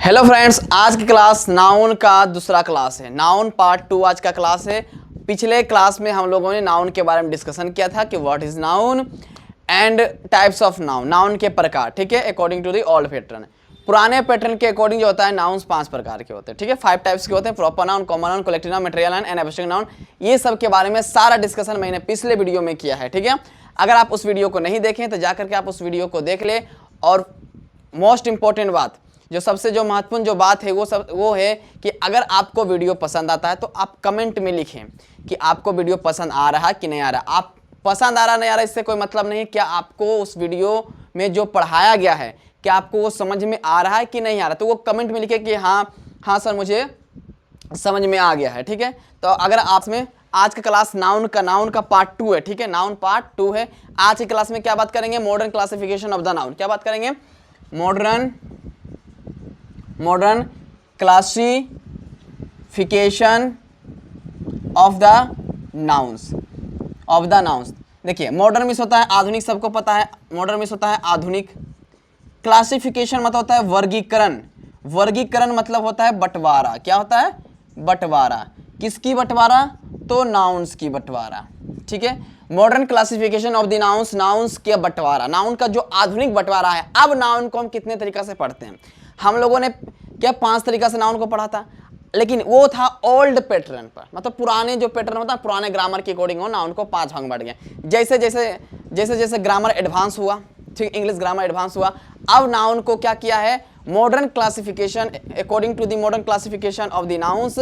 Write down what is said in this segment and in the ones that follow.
Hello friends, आज की class noun का दूसरा क्लास है। नाउन पार्ट 2 आज का क्लास है। पिछले क्लास में हम लोगों ने नाउन के बारे में डिस्कशन किया था कि what is noun and types of noun, noun के प्रकार, ठीक है, according to the old pattern. पुराने पैटर्न के अकॉर्डिंग जो होता है नाउन्स 5 प्रकार के होते हैं, ठीक है, 5 टाइप्स के होते हैं। Proper noun, common noun, collective noun, material noun and abstract noun. ये सब के बारे में सारा डिस्कशन मैंने पिछले वीडियो में किया है, ठीक है। अगर आप उस वीडियो को नहीं देखें तो जाकर के आप उस वीडियो को देख ले। और मोस्ट इंपॉर्टेंट बात, जो सबसे जो महत्वपूर्ण जो बात है वो है कि अगर आपको वीडियो पसंद आता है तो आप कमेंट में लिखें कि आपको वीडियो पसंद आ रहा है कि नहीं आ रहा। आप पसंद आ रहा नहीं आ रहा इससे कोई मतलब नहीं। क्या आपको उस वीडियो में जो पढ़ाया गया है क्या आपको वो समझ में आ रहा है कि नहीं आ रहा, तो वो कमेंट में लिखे कि हाँ सर मुझे समझ में आ गया है, ठीक है। तो अगर आप में आज का क्लास नाउन का पार्ट 2 है, ठीक है, नाउन पार्ट 2 है। आज की क्लास में क्या बात करेंगे? Modern classification of the noun. क्या बात करेंगे? Modern classification of the nouns. देखिए, मॉडर्न मीन्स होता है आधुनिक, सबको पता है मॉडर्न मीन्स होता है आधुनिक। क्लासिफिकेशन मतलब होता है वर्गीकरण। वर्गीकरण मतलब होता है बंटवारा। क्या होता है? बंटवारा। किसकी बंटवारा? तो नाउन्स की बंटवारा, ठीक है। Modern classification of the nouns, nouns के बंटवारा, नाउन का जो आधुनिक बंटवारा है। अब नाउन को हम कितने तरीका से पढ़ते हैं? हम लोगों ने क्या 5 तरीका से नाउन को पढ़ा था, लेकिन वो था ओल्ड पैटर्न पर, मतलब पुराने जो पैटर्न होता है, पुराने ग्रामर के अकॉर्डिंग हो नाउन को 5 भाग में बांट गया। जैसे जैसे ग्रामर एडवांस हुआ, ठीक, इंग्लिश ग्रामर एडवांस हुआ, अब नाउन को क्या किया है? Modern classification, according to the modern classification of the nouns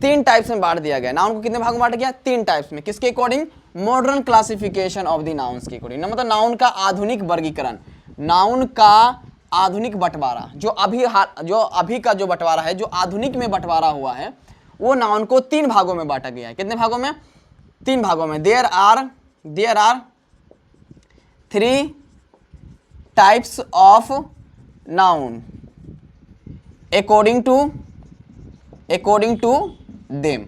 3 types में बांट दिया गया। नाउन को कितने भाग में बांट गया? 3 टाइप्स में। किसके according? Modern classification of the nouns के अकॉर्डिंग, मतलब नाउन का आधुनिक वर्गीकरण, नाउन का आधुनिक बंटवारा। जो अभी का जो बंटवारा है, जो आधुनिक में बंटवारा हुआ है, वो नाउन को 3 भागों में बांटा गया है। कितने भागों में? 3 भागों में। There are 3 types of noun according to them.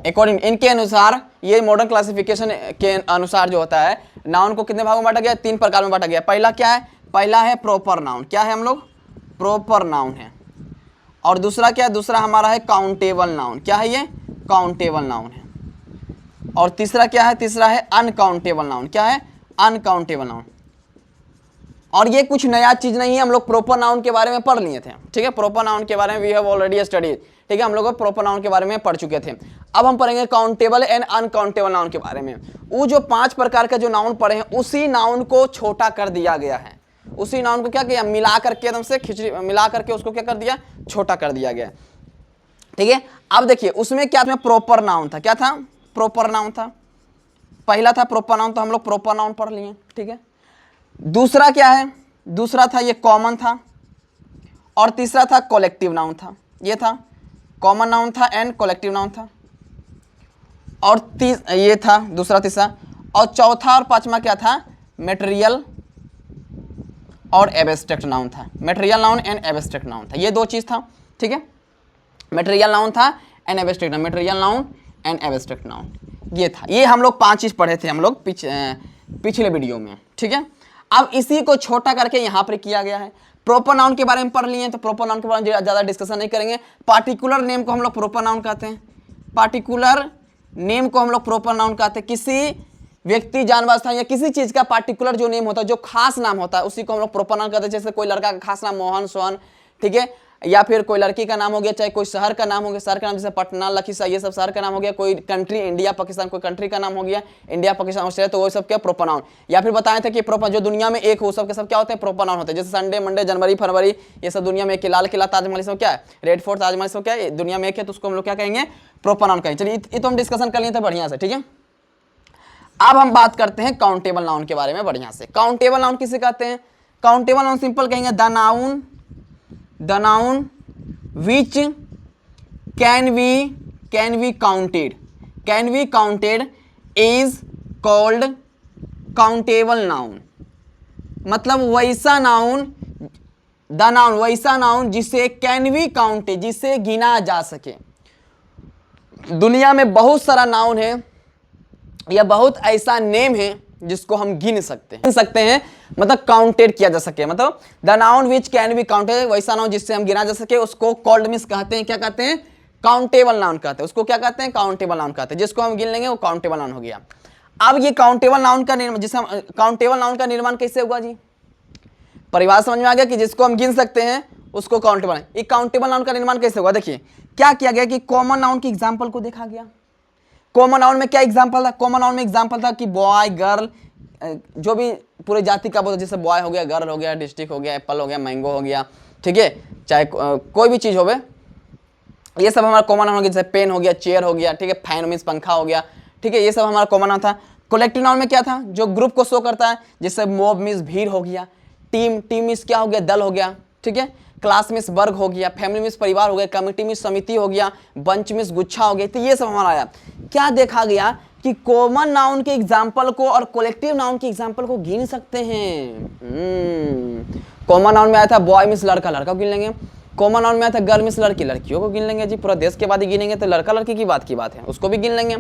इनके अनुसार, ये मॉडर्न क्लासिफिकेशन के अनुसार जो होता है, नाउन को कितने भागों में बांटा गया? 3 प्रकार में बांटा गया। पहला क्या है? पहला है प्रॉपर नाउन। क्या है? हम लोग प्रॉपर नाउन है। और दूसरा क्या है? दूसरा हमारा है काउंटेबल नाउन। क्या है ये? काउंटेबल नाउन है। और तीसरा क्या है? तीसरा है अनकाउंटेबल नाउन। क्या है? Uncountable noun. और ये कुछ नया चीज नहीं है, हम लोग प्रॉपर नाउन के बारे में पढ़ लिए थे, ठीक है। प्रॉपर नाउन के बारे में वी हैव ऑलरेडी स्टडीड, ठीक है, हम लोग प्रॉपर नाउन के बारे में पढ़ चुके थे। अब हम पढ़ेंगे काउंटेबल एंड अनकाउंटेबल नाउन के बारे में। वो जो 5 प्रकार का जो नाउन पढ़े हैं, उसी नाउन को छोटा कर दिया गया है। उसी नाउन को क्या किया? मिला करके, एकदम से खिचड़ी मिला करके उसको क्या कर दिया? छोटा कर दिया गया, ठीक है। अब देखिए उसमें क्या था? प्रॉपर नाउन था। क्या था? प्रॉपर नाउन था। पहला था प्रॉपर नाउन, तो हम लोग प्रॉपर नाउन पढ़ लिए, ठीक है। दूसरा क्या है? दूसरा था ये कॉमन था। और तीसरा था कलेक्टिव नाउन था। ये था कॉमन नाउन था एंड कलेक्टिव नाउन था। और ये था दूसरा, तीसरा। और चौथा और पांचवा क्या था? मटेरियल और एब्स्ट्रैक्ट नाउन था। Material noun and abstract noun था। ये 2 चीज था, ठीक है। मटेरियल नाउन था and abstract noun, material noun and abstract noun, ये था। ये हम लोग 5 चीज पढ़े थे हम लोग पिछले वीडियो में, ठीक है। अब इसी को छोटा करके यहाँ पर किया गया है। प्रॉपर नाउन के बारे में पढ़ लिए, तो प्रॉपर नाउन के बारे में ज़्यादा डिस्कशन नहीं करेंगे। पार्टिकुलर नेम को हम लोग प्रॉपर नाउन कहते हैं। पार्टिकुलर नेम को हम लोग प्रॉपर नाउन कहते हैं। किसी व्यक्ति, जानवर, स्थान या किसी चीज़ का पार्टिकुलर जो नेम होता है, जो खास नाम होता है, उसी को हम लोग प्रॉपर नाउन कहते हैं। जैसे कोई लड़का का खास नाम मोहन, सोहन, ठीक है, या फिर कोई लड़की का नाम हो गया, चाहे कोई शहर का नाम हो गया, शहर का नाम जैसे पटना, लखीसराय, ये सब शहर का नाम हो गया। कोई कंट्री, इंडिया पाकिस्तान, कोई कंट्री का नाम हो गया, इंडिया पाकिस्तान ऑस्ट्रेलिया, तो वो सब क्या? Proper noun. या फिर बताए थे कि प्रॉपर जो दुनिया में एक हो, सब के सब क्या होते हैं? प्रॉपर नाउन होते हैं। जैसे संडे, मंडे, जनवरी, फरवरी, ये सब दुनिया में एक। लाल किला, ताजमहल, सब क्या है? रेड फोर्ट, ताजमहल, सब क्या है? दुनिया में एक है, तो उसको हम लोग क्या कहेंगे? प्रॉपर नाउन कहेंगे। चलिए, ये तो हम डिस्कशन कर लिए थे बढ़िया से, ठीक है। अब हम बात करते हैं काउंटेबल नाउन के बारे में बढ़िया से। काउंटेबल नाउन किसे कहते हैं? काउंटेबल नाउन सिंपल कहेंगे the noun which can be counted is called countable noun। मतलब वैसा नाउन, द नाउन वैसा नाउन जिसे कैन बी काउंटेड, जिसे गिना जा सके। दुनिया में बहुत सारा नाउन है या बहुत ऐसा नेम है जिसको हम गिन सकते हैं, मतलब काउंटेड किया जा सके, मतलब the noun which can be counted, वैसा नाउन जिससे हम गिना जा सके उसको कॉल्ड मीन्स कहते हैं, क्या कहते हैं, काउंटेबल नाउन कहते हैं, उसको क्या कहते हैं, काउंटेबल नाउन कहते हैं, जिसको हम गिन लेंगे वो काउंटेबल नाउन हो गया। अब ये काउंटेबल नाउन का निर्माण, जिसे हम काउंटेबल नाउन का निर्माण कैसे होगा जी, परिभाषा समझ में आ गया कि जिसको हम गिन सकते हैं उसको काउंटेबल, एक काउंटेबल नाउन का निर्माण कैसे होगा, देखिए क्या किया गया कि कॉमन नाउन की एग्जांपल को देखा गया। कॉमन नाउन में क्या एग्जांपल था, कॉमन नाउन में एग्जांपल था कि बॉय गर्ल, जो भी पूरे जाति का बोलते, जैसे बॉय हो गया, गर्ल हो गया, डिस्ट्रिक्ट हो गया, एप्पल हो गया, मैंगो हो गया, ठीक है, चाहे कोई भी चीज हो गए, ये सब हमारा कॉमन नाउन हो गया। जैसे पेन हो गया, चेयर हो गया, ठीक है, फैन मीन्स पंखा हो गया, ठीक है, ये सब हमारा कॉमन नाउन था। कलेक्टिव नाउन में क्या था, जो ग्रुप को शो करता है, जैसे मॉब मीन्स भीड़ हो गया, टीम, टीम मीन्स क्या हो गया, दल हो गया, ठीक है, क्लास मीन्स वर्ग हो गया, फैमिली मीन्स परिवार हो गया, कमिटी मीन्स समिति हो गया, बंच मीन्स गुच्छा हो गया। तो ये सब हमारा आया। क्या देखा गया कि कॉमन नाउन के एग्जाम्पल को और कलेक्टिव नाउन के एग्जाम्पल को गिन सकते हैं। कॉमन नाउन में आया था बॉय मीन्स लड़का, लड़का को गिन लेंगे। कॉमन नाउन में आया था गर्ल मीन्स लड़की, लड़कियों को गिन लेंगे जी, पूरा देश के बाद ही गिनेंगे तो लड़का लड़की की बात है, उसको भी गिन लेंगे।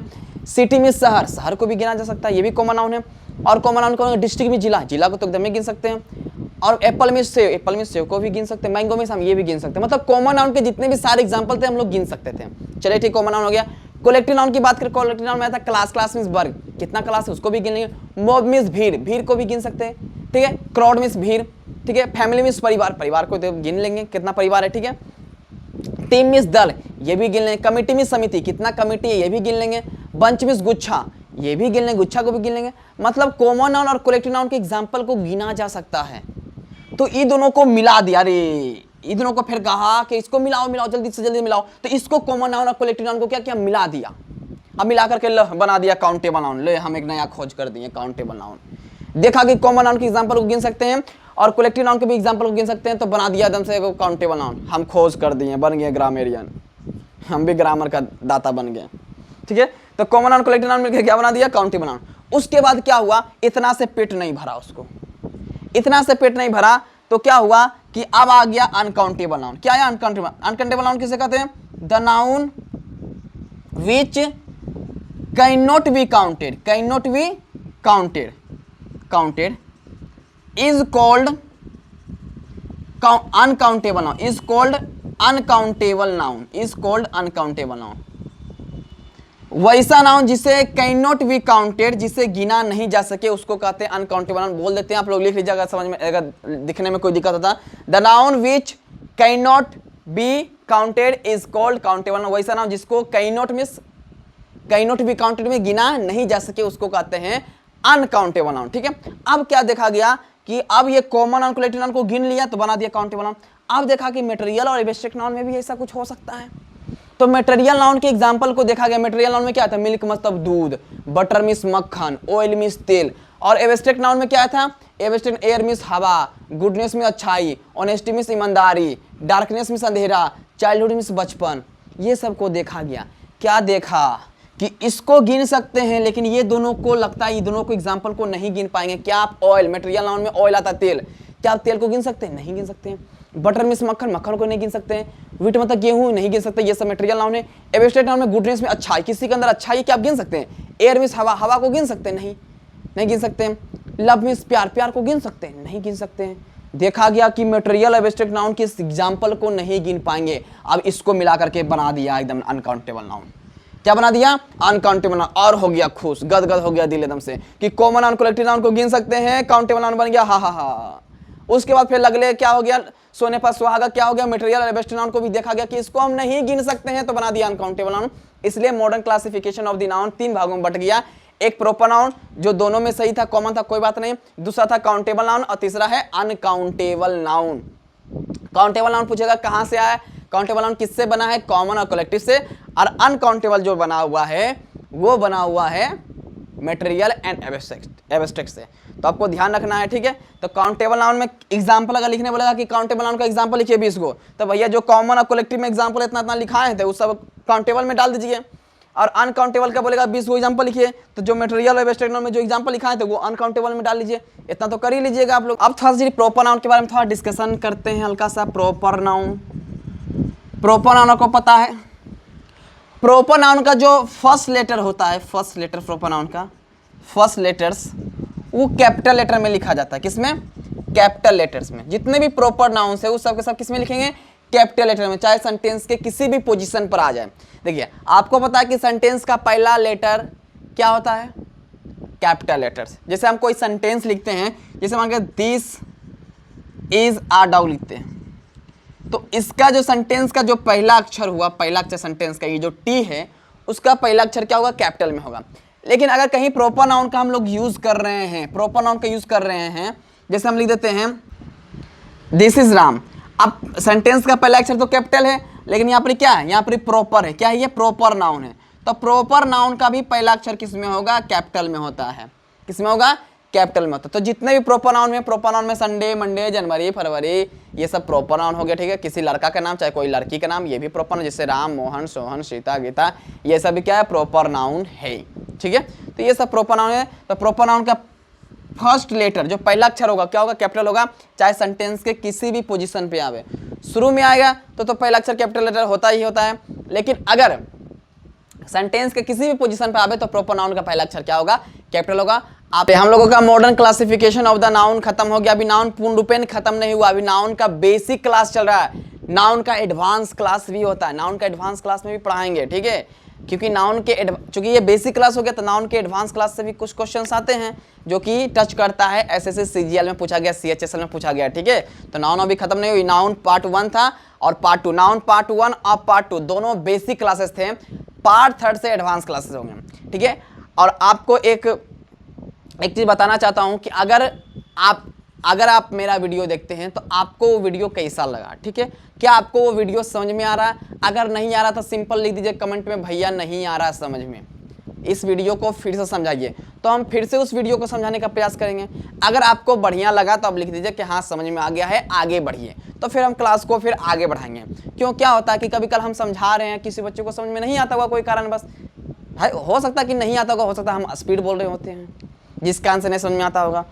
सिटी मीन्स शहर, शहर को भी गिना जा सकता है, ये भी कॉमन नाउन है। और कॉमन नाउन को डिस्ट्रिक्ट में जिला, जिला को तो एकदम ही गिन सकते हैं। और Apple means save, Apple means save को भी गिन सकते हैं। मैंगो मीन्स हम ये भी गिन सकते हैं। मतलब कॉमन नाउन के जितने भी सारे एग्जांपल थे हम लोग गिन सकते थे। चलिए ठीक, कॉमन नाउन हो गया। कलेक्टिव नाउन की बात करें, कलेक्टिव नाउन में आता है क्लास, क्लास मीन्स वर्ग, कितना क्लास है उसको भी गिन लेंगे। मॉब मीन्स भीड़, भीड़ को भी गिन सकते हैं, ठीक है। क्राउड मीन्स भीड़, ठीक है। फैमिली मीन्स परिवार, परिवार को तो गिन लेंगे कितना परिवार है, ठीक है। टीम मीन्स दल, ये भी गिन लेंगे। कमिटी मीन्स समिति, कितना कमिटी है ये भी गिन लेंगे। बंच मीन्स गुच्छा, ये भी गिन लेंगे, गुच्छा को भी गिन लेंगे। मतलब कॉमन नाउन और कलेक्टिव नाउन के एग्जाम्पल को गिना जा सकता है। तो इन दोनों को मिला दिया रे, इन दोनों को फिर कहा कि इसको मिलाओ, मिलाओ जल्दी से जल्दी मिलाओ। तो इसको कॉमन नाउन और कलेक्टिव नाउन को क्या किया, मिला दिया। अब मिला करके बना दिया काउंटेबल नाउन। ले हम एक नया खोज कर दिए काउंटेबल नाउन। देखा कि कॉमन नाउन के एग्जांपल को गिन सकते हैं और कलेक्टिव नाउन के भी एग्जांपल को गिन सकते हैं, तो बना दिया एकदम से काउंटेबल नाउन। हम खोज कर दिए, बन गए ग्रामेरियन, हम भी ग्रामर का दाता बन गए, ठीक है। तो कॉमन नाउन कलेक्टिव नाउन मिलकर क्या बना दिया, काउंटेबल नाउन। उसके बाद क्या हुआ, इतना से पेट नहीं भरा उसको, इतना से पेट नहीं भरा तो क्या हुआ कि अब आ गया अनकाउंटेबल नाउन। क्या है अनकाउंटेबल, अनकाउंटेबल नाउन किसे कहते हैं, the noun which can not be counted, can not be counted, counted is called uncountable noun, is called uncountable noun, is called uncountable noun. वैसा नाउन जिसे कैन नॉट बी काउंटेड, जिसे गिना नहीं जा सके, उसको कहते हैं अनकाउंटेबल नाउन। बोल देते हैं, आप लोग लिख लीजिए अगर समझ में, अगर दिखने में कोई दिक्कत होता। The noun which can not be counted is called countable noun. वैसा नाउन जिसको can not means can not be counted में गिना नहीं जा सके, उसको कहते हैं अनकाउंटेबल नाउन, ठीक है। अब क्या देखा गया कि अब ये कॉमन नाउन कलेक्टिव नाउन को गिन लिया तो बना दिया काउंटेबल नाउन। अब देखा कि मटेरियल और एब्स्ट्रैक्ट नाउन में भी ऐसा कुछ हो सकता है। तो मटेरियल नाउन के एग्जांपल को देखा गया। मटेरियल नाउन में क्या था, मिल्क मतलब दूध, बटर मीन्स मक्खन, ऑयल मीन्स तेल। और एब्स्ट्रैक्ट नाउन में क्या था, एब्स्ट्रैक्ट एयर मीन्स हवा, गुडनेस में अच्छाई, ऑनेस्टी मीन्स ईमानदारी, डार्कनेस मीन्स अंधेरा, चाइल्डहुड मीन्स बचपन। ये सब को देखा गया। क्या देखा कि इसको गिन सकते हैं, लेकिन ये दोनों को लगता है, ये दोनों को एग्जांपल को नहीं गिन पाएंगे। क्या आप ऑयल, मटेरियल नाउन में ऑयल आता है तेल, क्या आप तेल को गिन सकते हैं, नहीं गिन सकते हैं। बटर मीन्स मक्खन, मक्खन को नहीं गिन सकते हैं। व्हीट मतलब गेहूं, नहीं गिन सकते, ये सब मटेरियल नाउन है। एब्स्ट्रैक्ट नाउन में गुडनेस में अच्छाई, किसी के अंदर अच्छाई है क्या आप गिन सकते हैं। एयर मीन्स हवा, हवा को गिन सकते हैं, नहीं गिन सकते हैं। लव मीन्स प्यार, प्यार को गिन सकते हैं, नहीं गिन सकते हैं। देखा गया कि मटेरियल एब्स्ट्रैक्ट नाउन के एग्जाम्पल को नहीं गिन पाएंगे। अब इसको मिला करके बना दिया एकदम अनकाउंटेबल नाउन। क्या बना दिया, अनकाउंटेबल नाउन। और हो गया खुश, गदगद हो गया दिल एकदम से कि कॉमन नाउन कलेक्टिव नाउन को गिन सकते हैं, काउंटेबल नाउन बन गया, हा हा हा। उसके बाद फिर लगले क्या हो गया, सोने पर सुहागा, क्या हो गया, मटेरियल और एब्स्ट्रैक्ट नाउन को भी देखा गया कि इसको हम नहीं गिन सकते हैं, तो बना दिया अनकाउंटेबल नाउन। इसलिए modern classification of the noun 3 भागों में बट गया। एक प्रॉपर नाउन जो दोनों में सही था, कॉमन था, कोई बात नहीं। दूसरा था काउंटेबल नाउन और तीसरा है अनकाउंटेबल नाउन। काउंटेबल नाउन पूछेगा कहां से आया, काउंटेबल नाउन किससे बना है, कॉमन और कलेक्टिव से। और अनकाउंटेबल जो बना हुआ है वो बना हुआ है मटेरियल एंड एब्स्ट्रैक्ट से। तो आपको ध्यान रखना है, ठीक है। तो काउंटेबल नाउन में एग्जांपल अगर लिखने बोलेगा कि काउंटेबल नाउन का एग्जांपल लिखिए 20 को, तो भैया जो कॉमन और कलेक्टिव में एग्जांपल इतना इतना लिखाए थे वो सब काउंटेबल में डाल दीजिए। और अनकाउंटेबल का बोलेगा 20 को एग्जांपल लिखिए, तो जो मटेरियल और एब्स्ट्रैक्ट नाउन में जो एग्जांपल लिखाए थे वो अनकाउंटेबल में डाल लीजिए। इतना तो कर ही लीजिएगा आप लोग। अब थोड़ा सा प्रॉपर नाउन के बारे में थोड़ा डिस्कशन करते हैं हल्का सा। प्रॉपर नाउन, प्रॉपर नाउन को पता है, प्रॉपर नाउन का जो फर्स्ट लेटर होता है, फर्स्ट लेटर प्रॉपर नाउन का, फर्स्ट लेटर्स वो कैपिटल लेटर में लिखा जाता है। किसमें? कैपिटल लेटर्स में। जितने भी प्रॉपर नाउन्स है वो सब के सब किसमें लिखेंगे? कैपिटल लेटर में, चाहे सेंटेंस के किसी भी पोजीशन पर आ जाए। देखिए आपको पता है कि सेंटेंस का पहला लेटर क्या होता है? Capital letters. जैसे हम कोई सेंटेंस लिखते हैं, जैसे मान के दिस इज अ डॉग लिखते हैं, तो इसका जो सेंटेंस का जो पहला अक्षर हुआ, पहला अक्षर सेंटेंस का, ये जो टी है उसका पहला अक्षर क्या होगा? कैपिटल में होगा। लेकिन अगर कहीं प्रॉपर नाउन का हम लोग यूज कर रहे हैं, प्रॉपर नाउन का यूज कर रहे हैं, जैसे हम लिख देते हैं दिस इज राम। अब सेंटेंस का पहला अक्षर तो कैपिटल है, लेकिन यहाँ पर क्या है? यहाँ पर प्रॉपर है। क्या है? ये प्रॉपर नाउन है। तो प्रॉपर नाउन का भी पहला अक्षर किस में होगा? कैपिटल में होता है। किस में होगा? कैपिटल में होता है। तो जितने भी प्रॉपर नाउन में संडे, मंडे, जनवरी, फरवरी, ये सब प्रॉपर नाउन हो गया। ठीक है, किसी लड़का का नाम चाहे कोई लड़की का नाम, ये भी प्रॉपर नाउन, जैसे राम, मोहन, सोहन, सीता, गीता, ये सब भी क्या है? प्रॉपर नाउन है। ठीक है, तो ये सब प्रॉपर नाउन है। तो प्रॉपर नाउन का फर्स्ट लेटर जो पहला अक्षर होगा क्या होगा? कैपिटल होगा, चाहे सेंटेंस के किसी भी पोजीशन पे आवे। शुरू में आएगा तो पहला अक्षर कैपिटल लेटर होता ही होता है। लेकिन अगर सेंटेंस के किसी भी पोजीशन पे आवे तो प्रॉपर नाउन का पहला अक्षर क्या होगा? कैपिटल होगा। आप हम लोगों का modern classification of the noun खत्म हो गया। अभी नाउन पूर्ण रूपेण खत्म नहीं हुआ, अभी नाउन का बेसिक क्लास चल रहा है। नाउन का एडवांस क्लास भी होता है, नाउन का एडवांस क्लास में भी पढ़ाएंगे। ठीक है, क्योंकि नाउन के चूंकि ये बेसिक क्लास हो गया तो नाउन के एडवांस क्लास से भी कुछ क्वेश्चंस आते हैं जो कि टच करता है। एसएससी सीजीएल में पूछा गया, सीएचएसएल में पूछा गया। ठीक है, तो नाउन अभी खत्म नहीं हुई। नाउन पार्ट 1 था और पार्ट 2। नाउन पार्ट 1 और पार्ट 2 दोनों बेसिक क्लासेस थे, पार्ट 3 से एडवांस क्लासेस होंगे। ठीक है, और आपको एक चीज बताना चाहता हूं कि अगर आप मेरा वीडियो देखते हैं तो आपको वो वीडियो कैसा लगा। ठीक है, क्या आपको वो वीडियो समझ में आ रहा है? अगर नहीं आ रहा तो सिंपल लिख दीजिए कमेंट में, भैया नहीं आ रहा है समझ में, इस वीडियो को फिर से समझाइए। तो हम फिर से उस वीडियो को समझाने का प्रयास करेंगे। अगर आपको बढ़िया लगा तो आप लिख दीजिए कि हाँ समझ में आ गया है, आगे बढ़िए। तो फिर हम क्लास को फिर आगे बढ़ाएंगे। क्यों, क्या होता है कि कभी कल हम समझा रहे हैं, किसी बच्चे को समझ में नहीं आता होगा कोई कारण बस, भाई हो सकता है कि नहीं आता होगा, हो सकता है हम स्पीड बोल रहे होते हैं जिस कारण से नहीं समझ में आता होगा।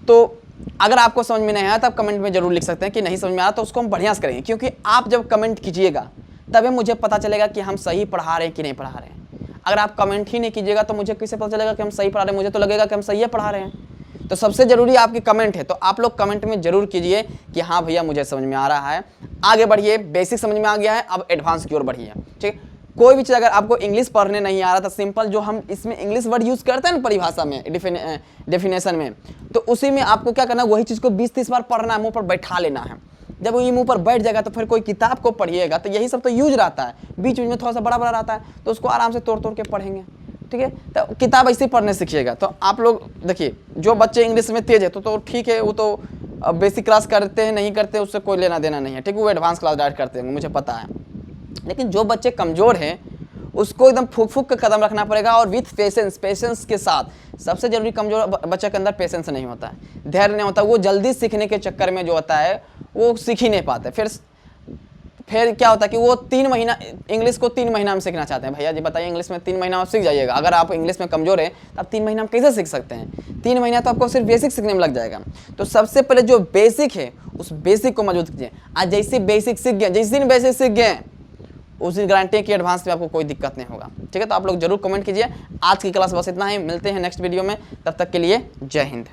तो अगर आपको समझ में नहीं आया तो आप कमेंट में जरूर लिख सकते हैं कि नहीं समझ में आया, तो उसको हम बढ़िया से करेंगे। क्योंकि आप जब कमेंट कीजिएगा तभी मुझे पता चलेगा कि हम सही पढ़ा रहे हैं कि नहीं पढ़ा रहे हैं। अगर आप कमेंट ही नहीं कीजिएगा तो मुझे कैसे पता चलेगा कि हम सही पढ़ा रहे हैं? मुझे तो लगेगा कि हम सही पढ़ा रहे हैं। तो सबसे जरूरी आपकी कमेंट है, तो आप लोग कमेंट में जरूर कीजिए कि हाँ भैया मुझे समझ में आ रहा है, आगे बढ़िए। बेसिक समझ में आ गया है, अब एडवांस की ओर बढ़िए। ठीक, कोई भी चीज़ अगर आपको इंग्लिश पढ़ने नहीं आ रहा था, सिंपल जो हम इसमें इंग्लिश वर्ड यूज़ करते हैं ना परिभाषा में, डेफिनेशन में, तो उसी में आपको क्या करना है, वही चीज़ को 20-30 बार पढ़ना है, मुंह पर बैठा लेना है। जब ये मुंह पर बैठ जाएगा तो फिर कोई किताब को पढ़िएगा तो यही सब तो यूज रहता है, बीच बीच में थोड़ा सा बड़ा बड़ा रहता है, तो उसको आराम से तोड़ तोड़ के पढ़ेंगे। ठीक है, तो किताब ऐसे ही पढ़ने सीखिएगा। तो आप लोग देखिए, जो बच्चे इंग्लिश में तेज है तो ठीक है, वो तो बेसिक क्लास करते हैं नहीं करते उससे कोई लेना देना नहीं है। ठीक है, वो एडवांस क्लास डायरेक्ट करते हैं, मुझे पता है। लेकिन जो बच्चे कमज़ोर हैं उसको एकदम फूक फूक का कदम रखना पड़ेगा और विथ पेशेंस के साथ। सबसे जरूरी कमजोर बच्चे के अंदर पेशेंस नहीं होता है, धैर्य नहीं होता, वो जल्दी सीखने के चक्कर में जो होता है वो सीख ही नहीं पाते। फिर क्या होता है कि वो 3 महीना इंग्लिश को 3 महीना में सीखना चाहते हैं। भैया जी बताइए, इंग्लिश में 3 महीना में सीख जाइएगा? अगर आप इंग्लिश में कमजोर है तो आप 3 महीना में कैसे सीख सकते हैं? 3 महीना तो आपको सिर्फ बेसिक सीखने में लग जाएगा। तो सबसे पहले जो बेसिक है उस बेसिक को मजबूत कीजिए। आज जैसे बेसिक सीख गए, जिस दिन बेसिक सीख गए उस दिन गारंटी है कि एडवांस में आपको कोई दिक्कत नहीं होगा। ठीक है, तो आप लोग जरूर कमेंट कीजिए। आज की क्लास बस इतना ही, मिलते हैं नेक्स्ट वीडियो में, तब तक के लिए जय हिंद।